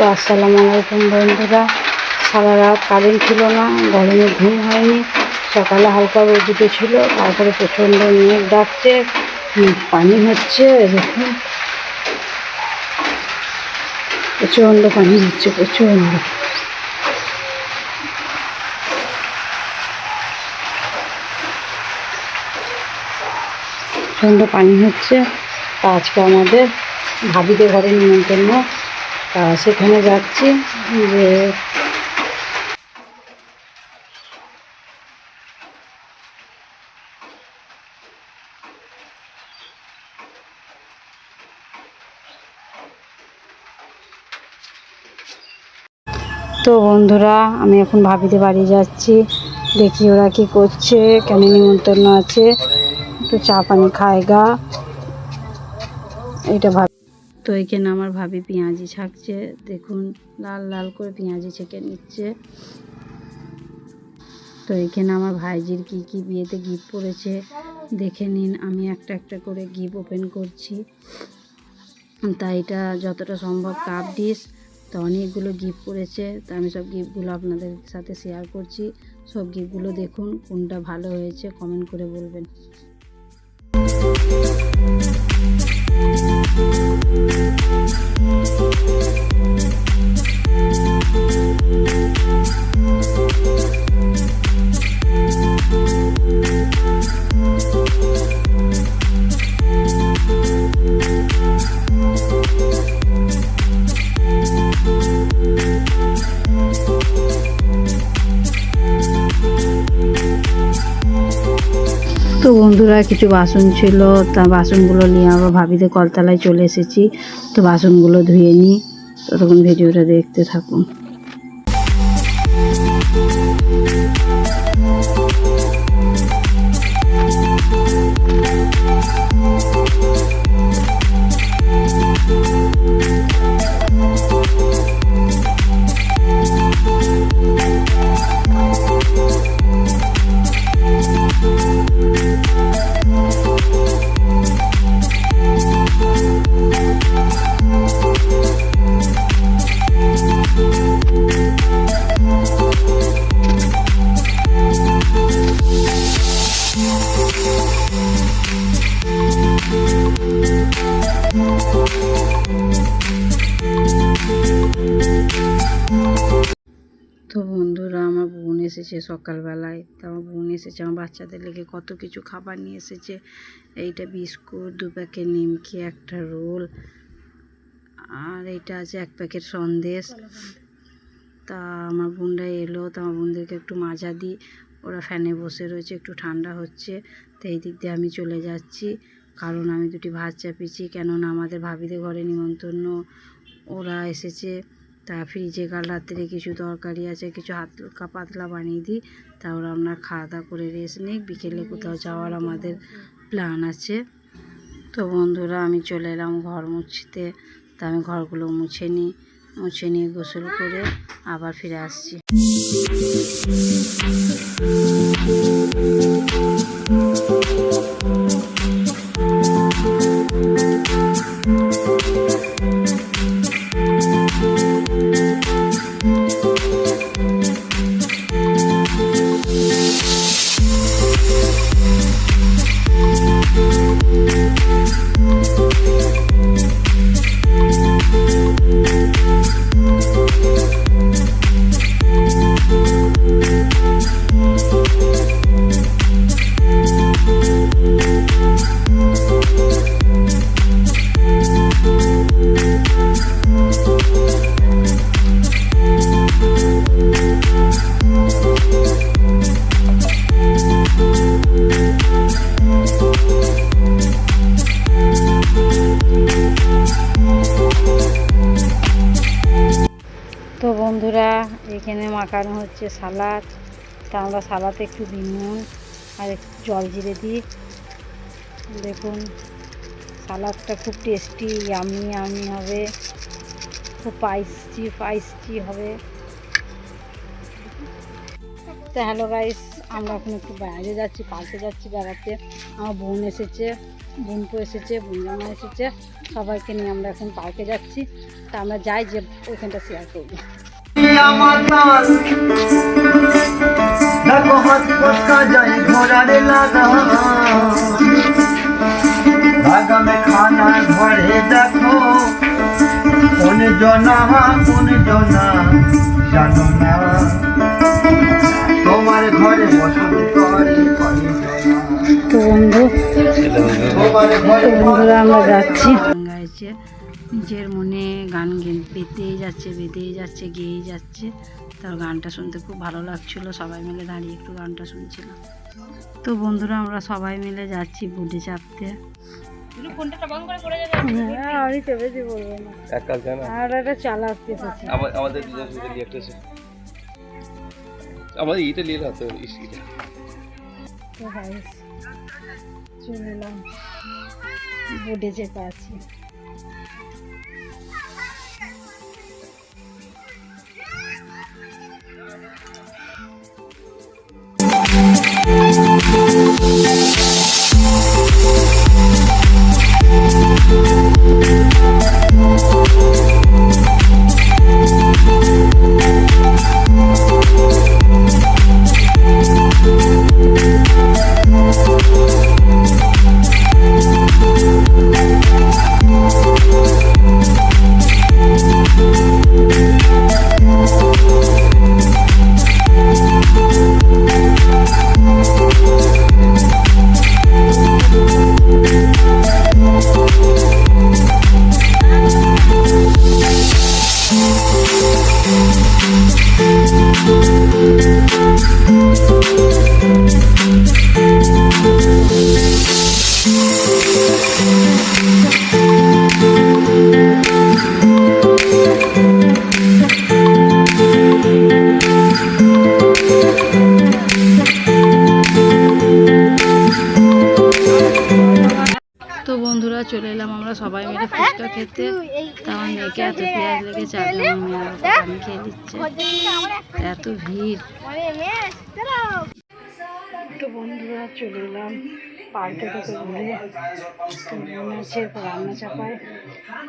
তো আসসালামু আলাইকুম বন্ধুরা। সারা রাত কারেন্ট ছিল না, গরমে ঘুম হয়নি। সকালে হালকা রোদ উঠেছিল, তারপরে প্রচণ্ড মেঘ ডাকছে, পানি হচ্ছে। দেখুন প্রচণ্ড পানি হচ্ছে, প্রচণ্ড প্রচণ্ড পানি হচ্ছে। তা আজকে আমাদের ভাবিদের ঘরে নিমন্ত্রণ, তা সেখানে যাচ্ছি। যে তো বন্ধুরা, আমি এখন ভাবিদের বাড়ি যাচ্ছি, দেখি ওরা কি করছে, কেন নিমন্ত্রণ আছে, একটু চা পানি খায়গা এটা ভাবি। তো এখানে আমার ভাবি পেঁয়াজি ছাকছে, দেখুন লাল লাল করে পেঁয়াজি ছেঁকে নিচ্ছে। তো এখানে আমার ভাইজির কি কি বিয়েতে গিফট পড়েছে দেখে নিন। আমি একটা একটা করে গিফট ওপেন করছি। তাই এটা যতটা সম্ভব কাপ ডিশ, তো অনেকগুলো গিফট পড়েছে। তো আমি সব গিফটগুলো আপনাদের সাথে শেয়ার করছি। সব গিফটগুলো দেখুন, কোনটা ভালো হয়েছে কমেন্ট করে বলবেন। তো বন্ধুরা, কিছু বাসন ছিল, তা বাসনগুলো নিয়ে আবার ভাবিদের কলতলায় চলে এসেছি। তো বাসনগুলো ধুয়ে নিই, ততক্ষণ ভিডিওটা দেখতে থাকুন। তো বন্ধুরা, আমার বোন এসেছে সকালবেলায়। তো আমার বোন এসেছে আমার বাচ্চাদের লেগে কত কিছু খাবার নিয়ে এসেছে। এইটা বিস্কুট, 2 প্যাকেট নিমকি, একটা রোল, আর এইটা আছে 1 প্যাকেট সন্দেশ। তা আমার বোনরা এলো, তো আমার বোনদেরকে একটু মাজা দিই। ওরা ফ্যানে বসে রয়েছে, একটু ঠান্ডা হচ্ছে। তো এই দিক দিয়ে আমি চলে যাচ্ছি, কারণ আমি দুটি ভাত চাপিয়েছি, কেননা আমাদের ভাবিদের ঘরে নিমন্ত্রণ, ওরা এসেছে। তা ফ্রিজে কাল রাত্রে কিছু তরকারি আছে, কিছু হালকা পাতলা বানিয়ে দিই, তা ওরা আপনার খাওয়া দাওয়া করে রেস্ট নিক। বিকেলে কোথাও যাওয়ার আমাদের প্ল্যান আছে। তো বন্ধুরা, আমি চলে এলাম ঘর মুছতে। তা আমি ঘরগুলো মুছে নিয়ে গোসল করে আবার ফিরে আসছি। তো বন্ধুরা, এখানে মাখানো হচ্ছে সালাদ। তা আমরা সালাদে একটু নুন আর একটু জল জিরে দিই। দেখুন সালাদটা খুব টেস্টি, ইয়ামি হবে, খুব স্পাইসি হবে। তো হ্যালো গাইস, আমরা এখন একটু বাইরে যাচ্ছি, পার্কে যাচ্ছি বেড়াতে। আমার বোন এসেছে, বোনপো এসেছে, বোন জামা এসেছে, সবাইকে নিয়ে আমরা এখন পার্কে যাচ্ছি। তা আমরা যাই যে ওইখানটা শেয়ার করবো। খানা ঘরে দেখো কোন জনা জানো না তোমার ঘরে বসত করে তো বন্ধুরা আমরা যাচ্ছি। গাইছে নিজের মনে গান বেঁধেই যাচ্ছে গেয়েই যাচ্ছে। তার গানটা শুনতে খুব ভালো লাগছিল, সবাই মিলে দাঁড়িয়ে একটু গানটা শুনছিলাম। তো বন্ধুরা আমরা সবাই মিলে যাচ্ছি বুটে চাপতে। আমি চেপেছি বলবো না, আর একটা চালাক এসেছে আমাদের এইটা নিয়ে না তো চলে এলাম বুটে চেপে আছি। তো বন্ধুরা চলে এলাম আমরা সবাই মিলে ফুচকা খেতে। আমার মেয়েকে এত পেঁয়াজ লেগেছে, আগে আমার মেয়ে আরো পানি খেয়ে দিচ্ছে, এত ভিড়। তো বন্ধুরা চলে এলাম পার্কে থেকে ঘুরে। তো মনে হচ্ছে এরপর রান্না চাপায়।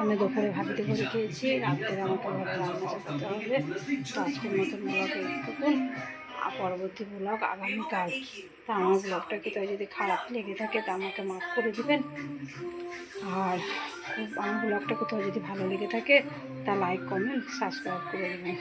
আমি দুপুরে ভাবিতে করে খেয়েছি, রাত্রে আমাকে ঘরে রান্না চাপাতে হবে। তো আজকের মতন ব্লগ এইটুকুন, আর পরবর্তী ব্লগ আগামীকাল। তা আমার ব্লগটা কোথাও যদি খারাপ লেগে থাকে তা আমাকে মাফ করে দিবেন। আর আমার ব্লগটা কোথাও যদি ভালো লেগে থাকে তা লাইক কমেন্ট সাবস্ক্রাইব করে দেবেন।